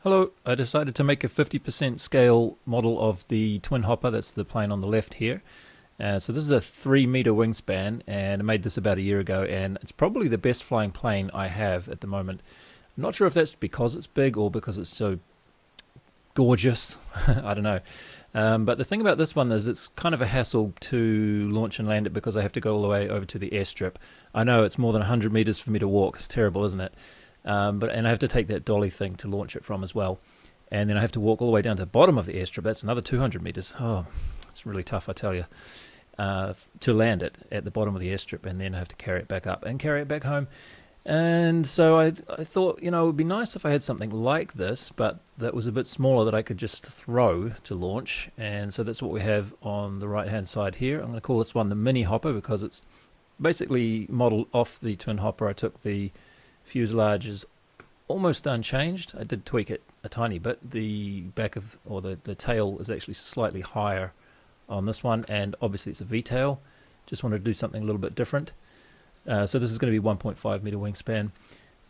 Hello, I decided to make a 50% scale model of the twin hopper. That's the plane on the left here. So this is a 3 meter wingspan, and I made this about a year ago, and it's probably the best flying plane I have at the moment. I'm not sure if that's because it's big or because it's so gorgeous. I don't know. But the thing about this one is it's kind of a hassle to launch and land it because I have to go all the way over to the airstrip. I know it's more than 100 meters for me to walk. It's terrible, isn't it? And I have to take that dolly thing to launch it from as well. And then I have to walk all the way down to the bottom of the airstrip. That's another 200 meters. Oh, it's really tough, I tell you, to land it at the bottom of the airstrip, and then I have to carry it back up and carry it back home. And so I thought, it would be nice if I had something like this, but that was a bit smaller that I could just throw to launch. And so that's what we have on the right-hand side here. I'm going to call this one the mini hopper because it's basically modeled off the twin hopper. I took the fuselage is almost unchanged. I did tweak it a tiny bit. The back of, or the tail is actually slightly higher on this one, and obviously it's a V-tail. Just wanted to do something a little bit different. So this is going to be 1.5 meter wingspan.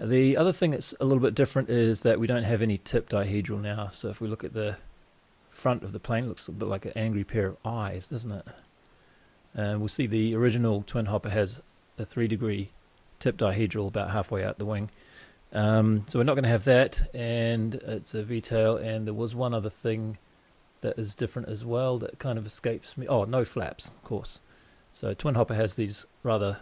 The other thing that's a little bit different is that we don't have any tip dihedral now. So if we look at the front of the plane, it looks a bit like an angry pair of eyes, doesn't it? We'll see the original twin hopper has a 3-degree tip dihedral about halfway out the wing. So we're not going to have that, and it's a V-tail, and there was one other thing that is different as well that kind of escapes me. Oh, no flaps, of course. So twin hopper has these rather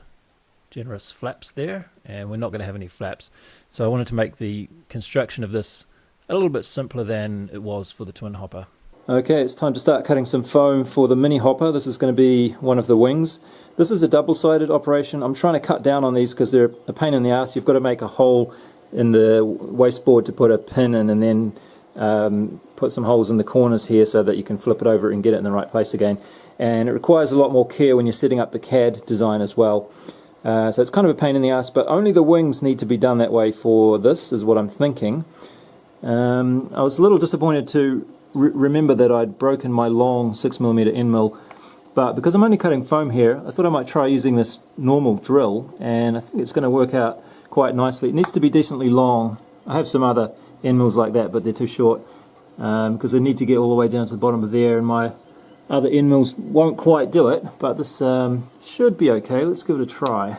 generous flaps there, and we're not going to have any flaps. So I wanted to make the construction of this a little bit simpler than it was for the twin hopper. Okay, it's time to start cutting some foam for the mini hopper. This is going to be one of the wings. This is a double-sided operation. I'm trying to cut down on these because they're a pain in the ass. You've got to make a hole in the wasteboard to put a pin in, and then put some holes in the corners here so that you can flip it over and get it in the right place again. And it requires a lot more care when you're setting up the CAD design as well. So it's kind of a pain in the ass, but only the wings need to be done that way for this, is what I'm thinking. I was a little disappointed to remember that I'd broken my long 6mm end mill, but because I'm only cutting foam here, I thought I might try using this normal drill, and I think it's going to work out quite nicely. It needs to be decently long. I have some other end mills like that, but they're too short because I need to get all the way down to the bottom of there, and my other end mills won't quite do it, but this should be okay. Let's give it a try.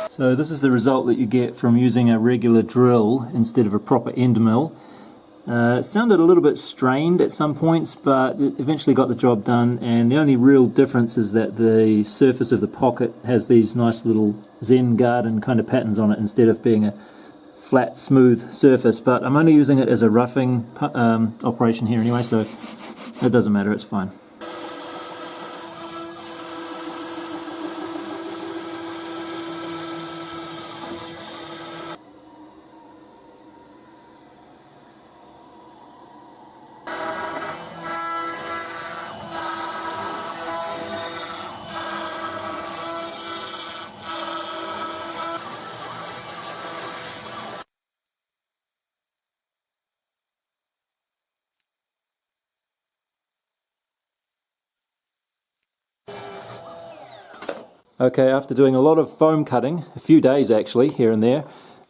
So this is the result that you get from using a regular drill instead of a proper end mill. It sounded a little bit strained at some points, but it eventually got the job done, and the only real difference is that the surface of the pocket has these nice little Zen garden kind of patterns on it instead of being a flat, smooth surface. But I'm only using it as a roughing operation here anyway, so it doesn't matter, it's fine. Okay, after doing a lot of foam cutting, a few days actually, here and there,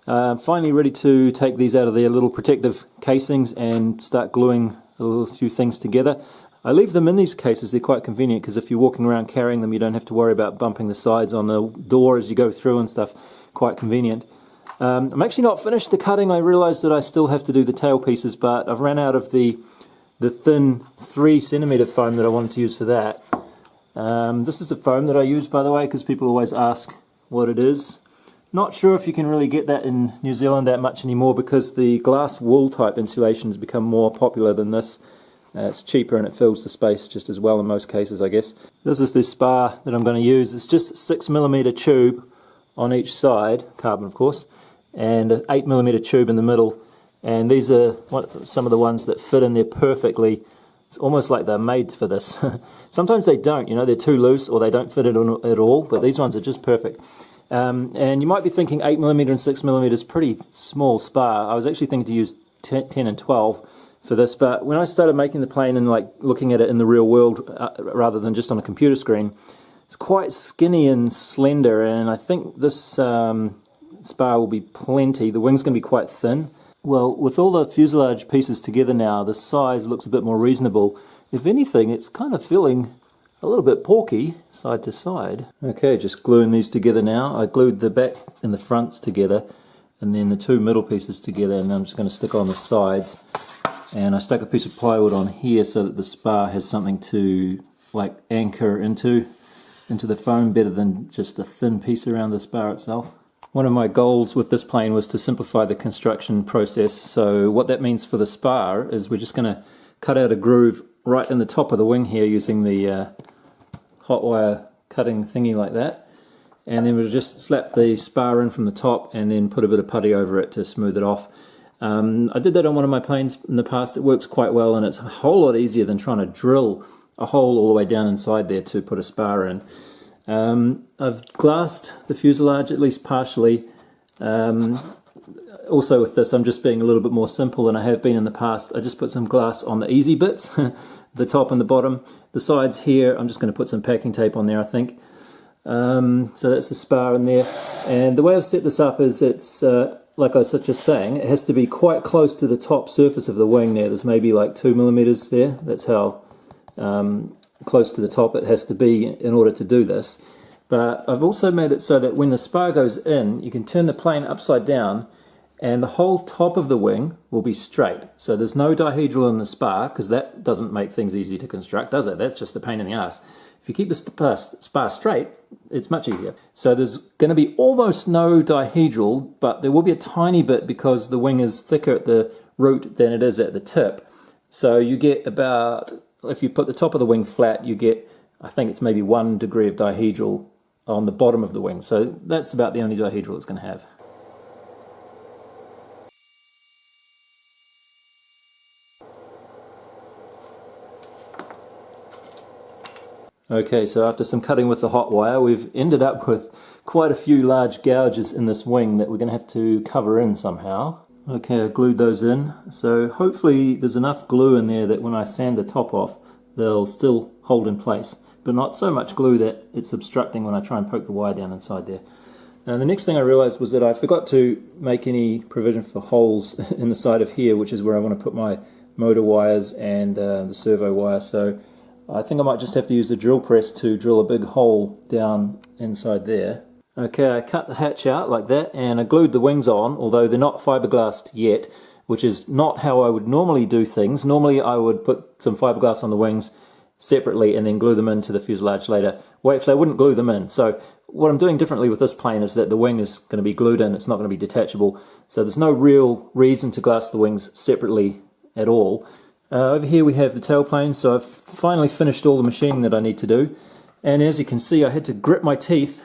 finally ready to take these out of their little protective casings and start gluing a few things together. I leave them in these cases. They're quite convenient because if you're walking around carrying them, you don't have to worry about bumping the sides on the door as you go through and stuff. Quite convenient. I'm actually not finished the cutting. I realised that I still have to do the tail pieces, but I've ran out of the thin 3cm foam that I wanted to use for that. This is the foam that I use, by the way, because people always ask what it is. Not sure if you can really get that in New Zealand that much anymore because the glass wool type insulation has become more popular than this. It's cheaper and it fills the space just as well in most cases, I guess. This is the spar that I'm going to use. It's just a 6mm tube on each side, carbon of course, and an 8mm tube in the middle. And these are some of the ones that fit in there perfectly It's almost like they're made for this. Sometimes they don't, they're too loose or they don't fit it at all, but these ones are just perfect. And you might be thinking 8mm and 6mm is pretty small spar. I was actually thinking to use 10 and 12 for this, but when I started making the plane and like looking at it in the real world rather than just on a computer screen, it's quite skinny and slender, and I think this spar will be plenty. The wing's going to be quite thin. Well, with all the fuselage pieces together now, the size looks a bit more reasonable. If anything, it's kind of feeling a little bit porky side to side. Okay, just gluing these together now. I glued the back and the fronts together, and then the two middle pieces together, and I'm just going to stick on the sides. And I stuck a piece of plywood on here so that the spar has something to like anchor into the foam better than just the thin piece around the spar itself. One of my goals with this plane was to simplify the construction process. So what that means for the spar is we're just going to cut out a groove right in the top of the wing here using the hot wire cutting thingy like that. And then we'll just slap the spar in from the top and then put a bit of putty over it to smooth it off. I did that on one of my planes in the past. It works quite well, and it's a whole lot easier than trying to drill a hole all the way down inside there to put a spar in. I've glassed the fuselage, at least partially. Also with this, I'm just being a little bit more simple than I have been in the past. I just put some glass on the easy bits, the top and the bottom. The sides here, I'm just going to put some packing tape on there, I think. So that's the spar in there. And the way I've set this up is it's, like I was just saying, it has to be quite close to the top surface of the wing there. There's maybe like 2mm there. That's how close to the top it has to be in order to do this. But I've also made it so that when the spar goes in, you can turn the plane upside down and the whole top of the wing will be straight. So there's no dihedral in the spar, because that doesn't make things easy to construct, does it? That's just a pain in the ass. If you keep the spar straight, it's much easier. So there's going to be almost no dihedral, but there will be a tiny bit because the wing is thicker at the root than it is at the tip. So you get about, if you put the top of the wing flat, you get, I think it's maybe 1 degree of dihedral on the bottom of the wing. So that's about the only dihedral it's going to have. Okay, so after some cutting with the hot wire, we've ended up with quite a few large gouges in this wing that we're going to have to cover in somehow. Okay, I glued those in, so hopefully there's enough glue in there that when I sand the top off, they'll still hold in place, but not so much glue that it's obstructing when I try and poke the wire down inside there. And the next thing I realized was that I forgot to make any provision for holes in the side of here, which is where I want to put my motor wires and the servo wire. So I think I might just have to use the drill press to drill a big hole down inside there. Okay, I cut the hatch out like that and I glued the wings on, although they're not fiberglassed yet, which is not how I would normally do things. Normally I would put some fiberglass on the wings separately and then glue them into the fuselage later. Well, actually I wouldn't glue them in. So what I'm doing differently with this plane is that the wing is going to be glued in, it's not going to be detachable. So there's no real reason to glass the wings separately at all. Over here we have the tailplane, so I've finally finished all the machining that I need to do. And as you can see, I had to grit my teeth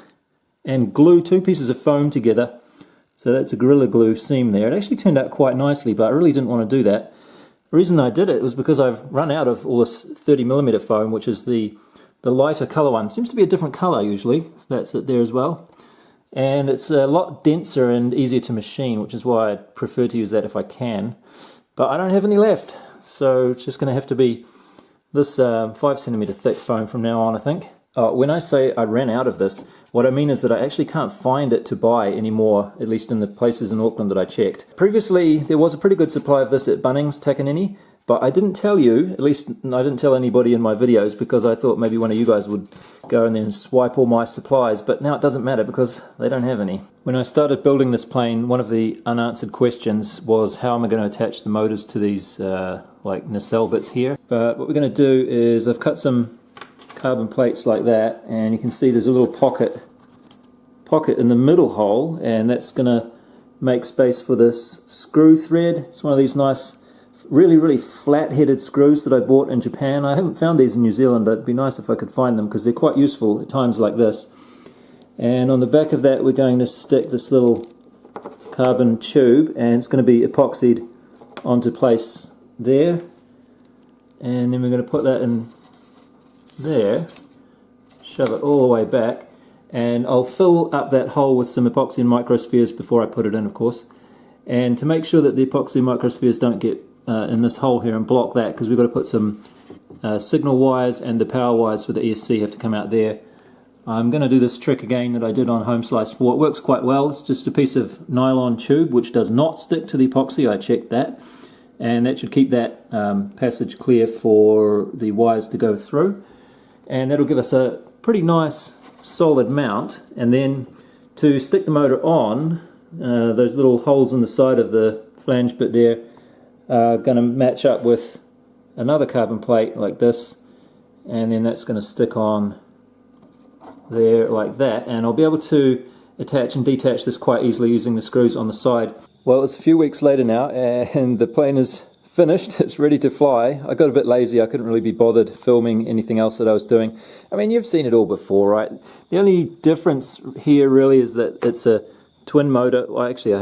and glue 2 pieces of foam together. So that's a Gorilla Glue seam there. It actually turned out quite nicely, but I really didn't want to do that. The reason I did it was because I've run out of all this 30mm foam, which is the lighter colour one. It seems to be a different colour usually, so that's it there as well. And it's a lot denser and easier to machine, which is why I prefer to use that if I can. But I don't have any left. So it's just going to have to be this 5cm thick foam from now on, I think. When I say I ran out of this, what I mean is that I actually can't find it to buy anymore, at least in the places in Auckland that I checked. Previously, there was a pretty good supply of this at Bunnings, Takanini, but I didn't tell you, at least I didn't tell anybody in my videos, because I thought maybe one of you guys would go and then swipe all my supplies, but now it doesn't matter because they don't have any. When I started building this plane, one of the unanswered questions was how am I going to attach the motors to these like nacelle bits here. But what we're going to do is I've cut some carbon plates like that, and you can see there's a little pocket in the middle hole, and that's going to make space for this screw thread. It's one of these nice really flat-headed screws that I bought in Japan. I haven't found these in New Zealand. It'd be nice if I could find them because they're quite useful at times like this. And on the back of that we're going to stick this little carbon tube, and it's going to be epoxied onto place there. and then we're going to put that in there, shove it all the way back, and I'll fill up that hole with some epoxy and microspheres before I put it in, of course. And to make sure that the epoxy and microspheres don't get in this hole here and block that, because we've got to put some signal wires, and the power wires for the ESC have to come out there. I'm going to do this trick again that I did on Home Slice 4. It works quite well. It's just a piece of nylon tube which does not stick to the epoxy. I checked that, and that should keep that passage clear for the wires to go through, and that'll give us a pretty nice solid mount. And then to stick the motor on, those little holes in the side of the flange bit there are going to match up with another carbon plate like this, and then that's going to stick on there like that, and I'll be able to attach and detach this quite easily using the screws on the side. Well, it's a few weeks later now, and the plane is finished. It's ready to fly. I got a bit lazy. I couldn't really be bothered filming anything else that I was doing. I mean, you've seen it all before, right? The only difference here really is that it's a twin motor. Well, actually,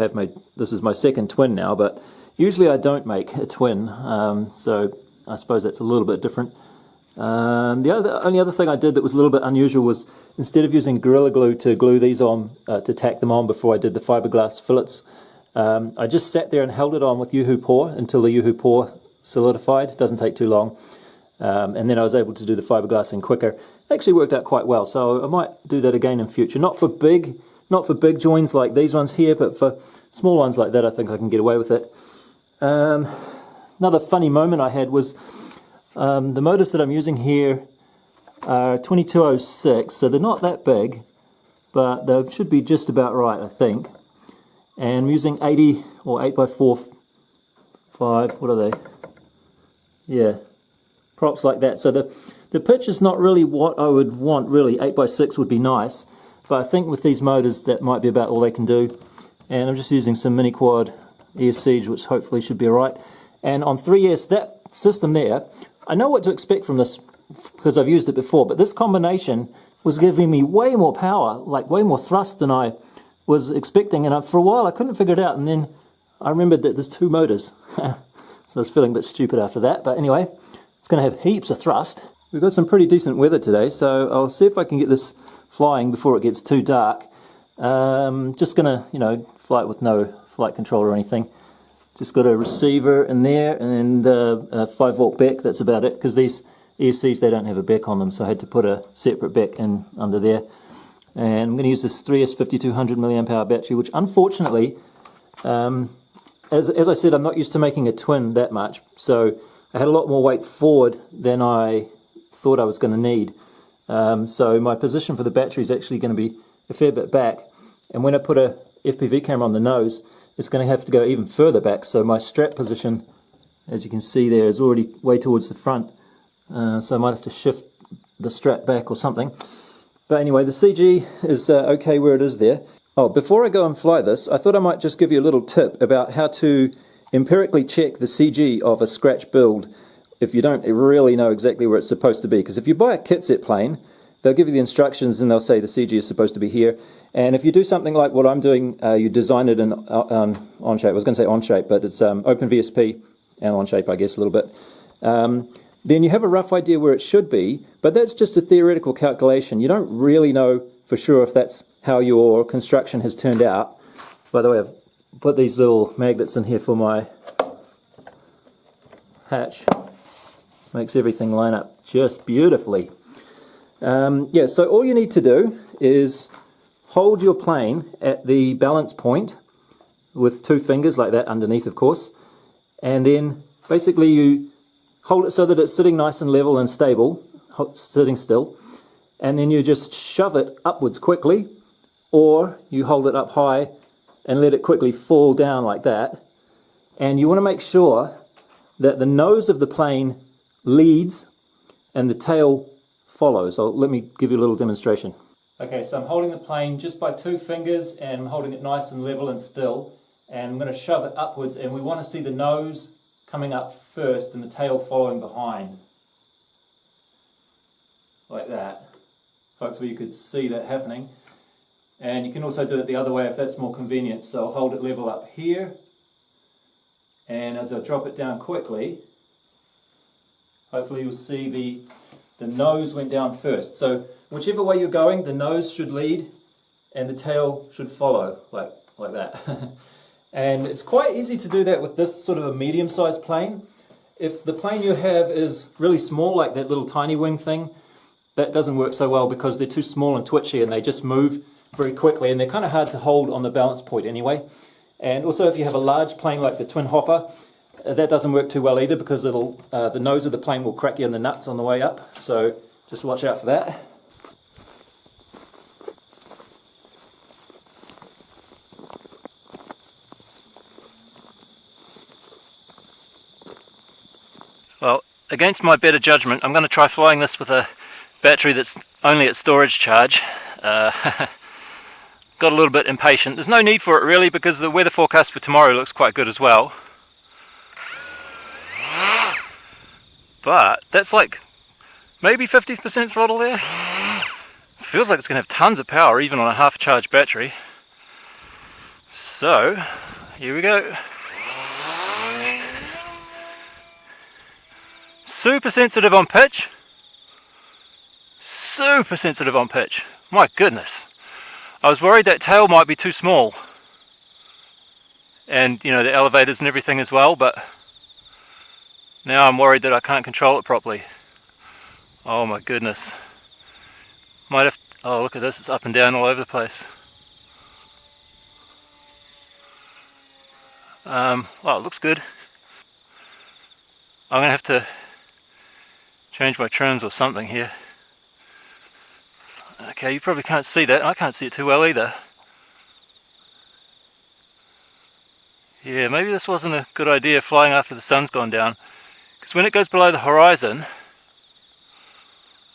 this is my second twin now, but usually I don't make a twin, so I suppose that's a little bit different. The only other thing I did that was a little bit unusual was, instead of using Gorilla Glue to glue these on, to tack them on before I did the fiberglass fillets, I just sat there and held it on with Yoo-Hoo Pour until the Yoo-Hoo Pour solidified. It doesn't take too long. And then I was able to do the fiberglassing quicker. It actually worked out quite well, so I might do that again in future. Not for big joins like these ones here, but for small ones like that, I think I can get away with it. Another funny moment I had was, the motors that I'm using here are 2206, so they're not that big, but they should be just about right, I think. And I'm using 80 or 8x4, 5, what are they? Yeah, props like that. So the pitch is not really what I would want, really. 8x6 would be nice, but I think with these motors that might be about all they can do. And I'm just using some mini quad ESCs, which hopefully should be alright. And on 3S, that system there, I know what to expect from this because I've used it before, but this combination was giving me way more power, like way more thrust than I was expecting, and for a while I couldn't figure it out, and then I remembered that there's two motors. So I was feeling a bit stupid after that, but anyway, it's going to have heaps of thrust. We've got some pretty decent weather today, so I'll see if I can get this flying before it gets too dark. Just going to, fly it with no flight control or anything. Just got a receiver in there and a 5-volt beck, that's about it, because these ESCs, they don't have a beck on them, so I had to put a separate beck in under there. And I'm going to use this 3S 5200 mAh battery, which unfortunately, as I said, I'm not used to making a twin that much, so I had a lot more weight forward than I thought I was going to need. So my position for the battery is actually going to be a fair bit back, and when I put a FPV camera on the nose, it's going to have to go even further back, so my strap position, as you can see there, is already way towards the front, so I might have to shift the strap back or something. But anyway, the CG is okay where it is there. Oh, before I go and fly this, I thought I might just give you a little tip about how to empirically check the CG of a scratch build if you don't really know exactly where it's supposed to be. Because if you buy a kit set plane, they'll give you the instructions and they'll say the CG is supposed to be here. And if you do something like what I'm doing, you design it in Onshape. I was going to say Onshape, but it's OpenVSP and Onshape, I guess, a little bit. Then you have a rough idea where it should be, but that's just a theoretical calculation. You don't really know for sure if that's how your construction has turned out. By the way, I've put these little magnets in here for my hatch. Makes everything line up just beautifully. Yeah, so all you need to do is hold your plane at the balance point with 2 fingers like that underneath, of course, and then basically you hold it so that it's sitting nice and level and stable, sitting still, and then you just shove it upwards quickly, or you hold it up high and let it quickly fall down like that. And you want to make sure that the nose of the plane leads and the tail follows. So let me give you a little demonstration. Okay, so I'm holding the plane just by 2 fingers and I'm holding it nice and level and still, and I'm going to shove it upwards, and we want to see the nose coming up first and the tail following behind, like that. Hopefully you could see that happening, and you can also do it the other way if that's more convenient. So I'll hold it level up here, and as I drop it down quickly, hopefully you'll see the nose went down first. So whichever way you're going, the nose should lead and the tail should follow, like that. And it's quite easy to do that with this sort of a medium-sized plane. If the plane you have is really small, like that little tiny wing thing, that doesn't work so well because they're too small and twitchy and they just move very quickly and they're kind of hard to hold on the balance point anyway. And also if you have a large plane like the twin hopper, that doesn't work too well either because the nose of the plane will crack you in the nuts on the way up. So just watch out for that. Well, against my better judgment, I'm going to try flying this with a battery that's only at storage charge. Got a little bit impatient. There's no need for it really because the weather forecast for tomorrow looks quite good as well. But that's like maybe 50% throttle there. Feels like it's going to have tons of power even on a half charged battery. So, here we go. Super sensitive on pitch. Super sensitive on pitch. My goodness. I was worried that tail might be too small. And, you know, the elevators and everything as well, but now I'm worried that I can't control it properly. Oh my goodness. Might have to, oh look at this, it's up and down all over the place. Well, it looks good. I'm going to have to change my trims or something here. Okay, you probably can't see that. I can't see it too well either. Yeah, maybe this wasn't a good idea flying after the sun's gone down. Because when it goes below the horizon,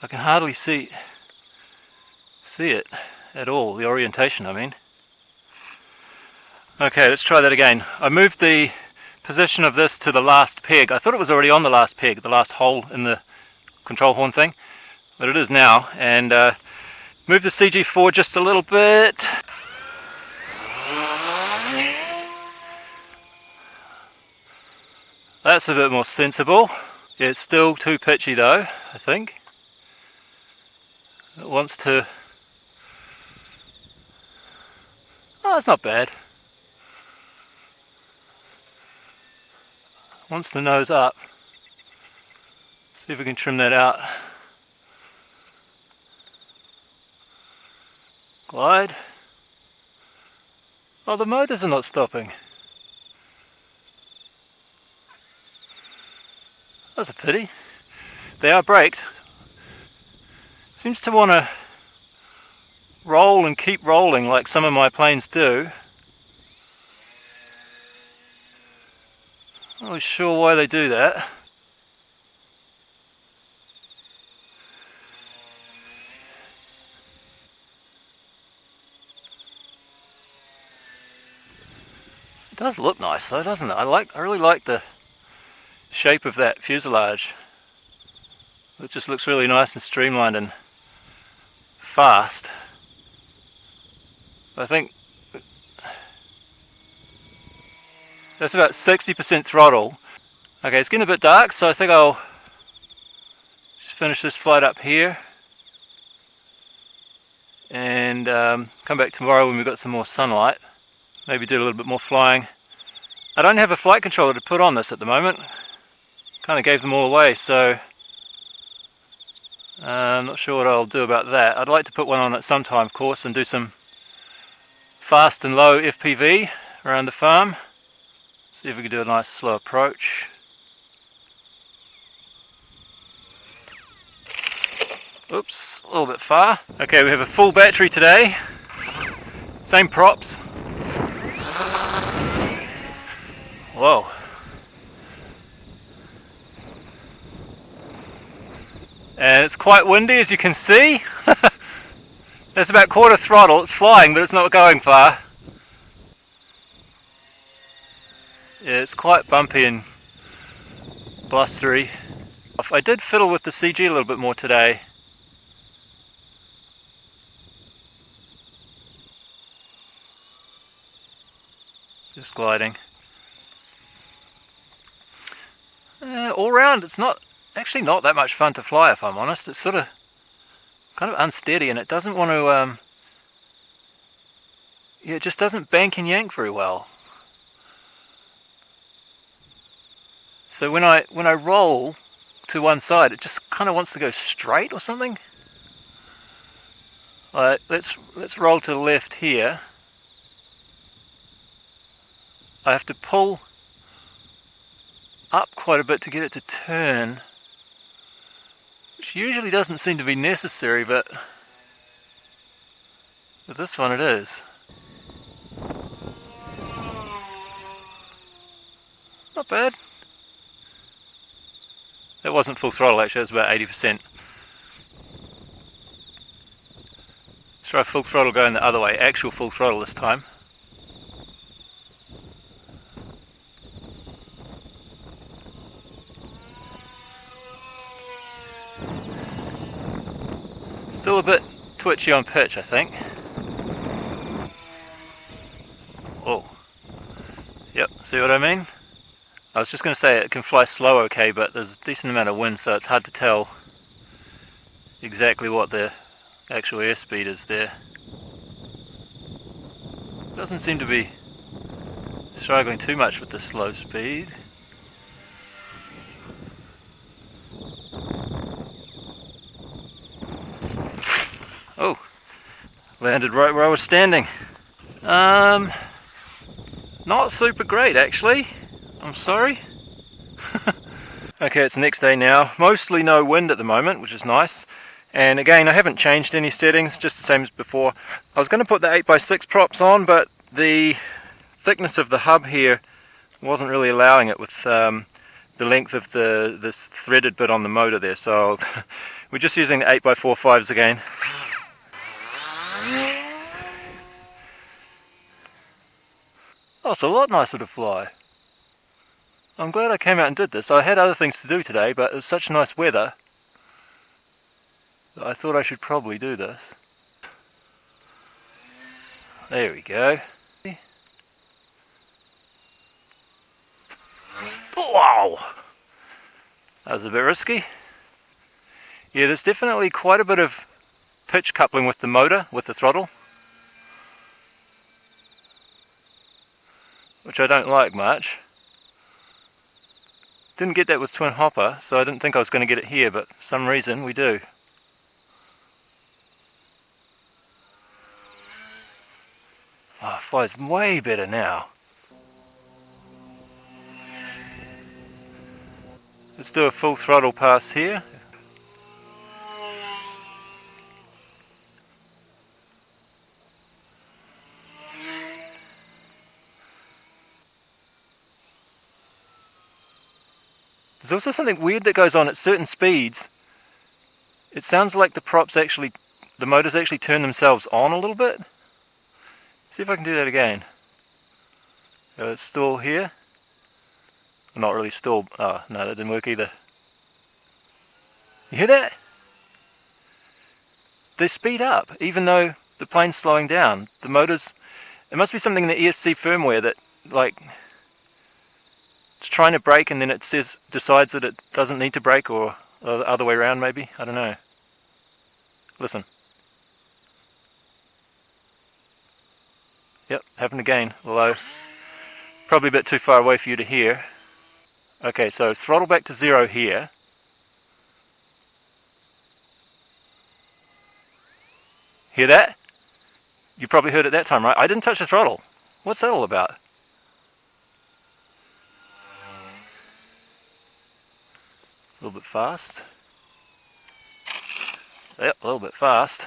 I can hardly see it at all, the orientation I mean. Okay, let's try that again. I moved the position of this to the last peg. I thought it was already on the last peg, the last hole in the control horn thing, but it is now. And move the CG forward just a little bit. That's a bit more sensible. Yeah, it's still too pitchy though, I think. It wants to... Oh, it's not bad. Wants the nose up. See if we can trim that out. Glide. Oh, the motors are not stopping. That's a pity. They are braked. Seems to want to roll and keep rolling like some of my planes do. Not really sure why they do that. It does look nice though, doesn't it? I really like the shape of that fuselage. It just looks really nice and streamlined and fast. I think that's about 60% throttle. Okay, it's getting a bit dark, so I think I'll just finish this flight up here and come back tomorrow when we've got some more sunlight. Maybe do a little bit more flying. I don't have a flight controller to put on this at the moment. Kind of gave them all away, so I'm not sure what I'll do about that. I'd like to put one on at some time, of course, and do some fast and low FPV around the farm. See if we can do a nice slow approach. Oops, a little bit far. Okay, we have a full battery today. Same props. Whoa. And it's quite windy, as you can see. That's about quarter throttle. It's flying, but it's not going far. Yeah, it's quite bumpy and blustery. I did fiddle with the CG a little bit more today. Just gliding. All round, it's not actually not that much fun to fly, if I'm honest. It's sort of kind of unsteady, and it doesn't want to, yeah, it just doesn't bank and yank very well. So when I roll to one side, it just kind of wants to go straight or something. Alright, let's roll to the left here. I have to pull up quite a bit to get it to turn, which usually doesn't seem to be necessary, but with this one it is. Not bad. That wasn't full throttle actually, it was about 80%. Let's try full throttle going the other way, actual full throttle this time. Still a bit twitchy on pitch, I think. Oh, yep, see what I mean? I was just going to say it can fly slow okay, but there's a decent amount of wind, so it's hard to tell exactly what the actual airspeed is there. Doesn't seem to be struggling too much with the slow speed. Oh, landed right where I was standing. Not super great actually. I'm sorry. Okay, it's the next day now. Mostly no wind at the moment, which is nice. And again, I haven't changed any settings, just the same as before. I was going to put the 8x6 props on, but the thickness of the hub here wasn't really allowing it with the length of this threaded bit on the motor there. So we're just using the 8x45s again. Oh, it's a lot nicer to fly. I'm glad I came out and did this. I had other things to do today, but it was such nice weather that I thought I should probably do this. There we go. Wow! That was a bit risky. Yeah, there's definitely quite a bit of pitch coupling with the motor, with the throttle, which I don't like much. Didn't get that with twin hopper, so I didn't think I was going to get it here, but for some reason we do. Oh, it flies way better now. Let's do a full throttle pass here. There's also something weird that goes on at certain speeds. It sounds like the motors actually turn themselves on a little bit. See if I can do that again. Let's stall here. Not really stall. Oh, no, that didn't work either. You hear that? They speed up, even though the plane's slowing down. The motors, it must be something in the ESC firmware that, like, it's trying to brake and then it decides that it doesn't need to brake, or the other way around maybe. I don't know. Listen. Yep, happened again, although probably a bit too far away for you to hear. Okay, so throttle back to 0 here. Hear that? You probably heard it that time, right? I didn't touch the throttle. What's that all about? A little bit fast. Yep, a little bit fast.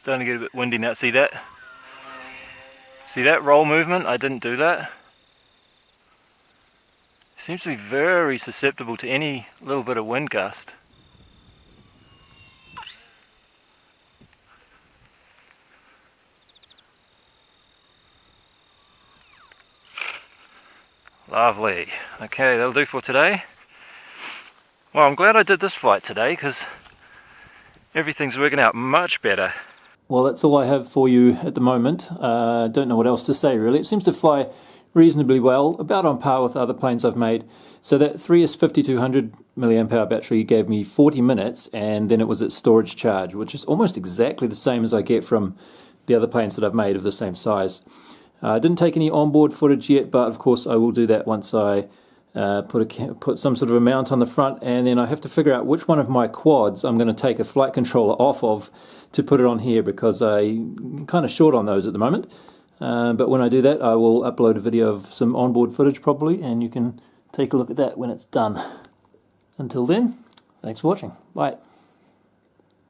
Starting to get a bit windy now. See that? See that roll movement? I didn't do that. Seems to be very susceptible to any little bit of wind gust. Lovely. Okay, that'll do for today. Well, I'm glad I did this flight today because everything's working out much better. Well, that's all I have for you at the moment. Don't know what else to say really. It seems to fly reasonably well, about on par with other planes I've made. So that 3S 5200 milliamp hour battery gave me 40 minutes, and then it was at storage charge, which is almost exactly the same as I get from the other planes that I've made of the same size. I didn't take any onboard footage yet, but of course I will do that once I put some sort of a mount on the front, and then I have to figure out which one of my quads I'm going to take a flight controller off of to put it on here, because I'm kind of short on those at the moment. But when I do that, I will upload a video of some onboard footage probably, and you can take a look at that when it's done. Until then, thanks for watching. Bye.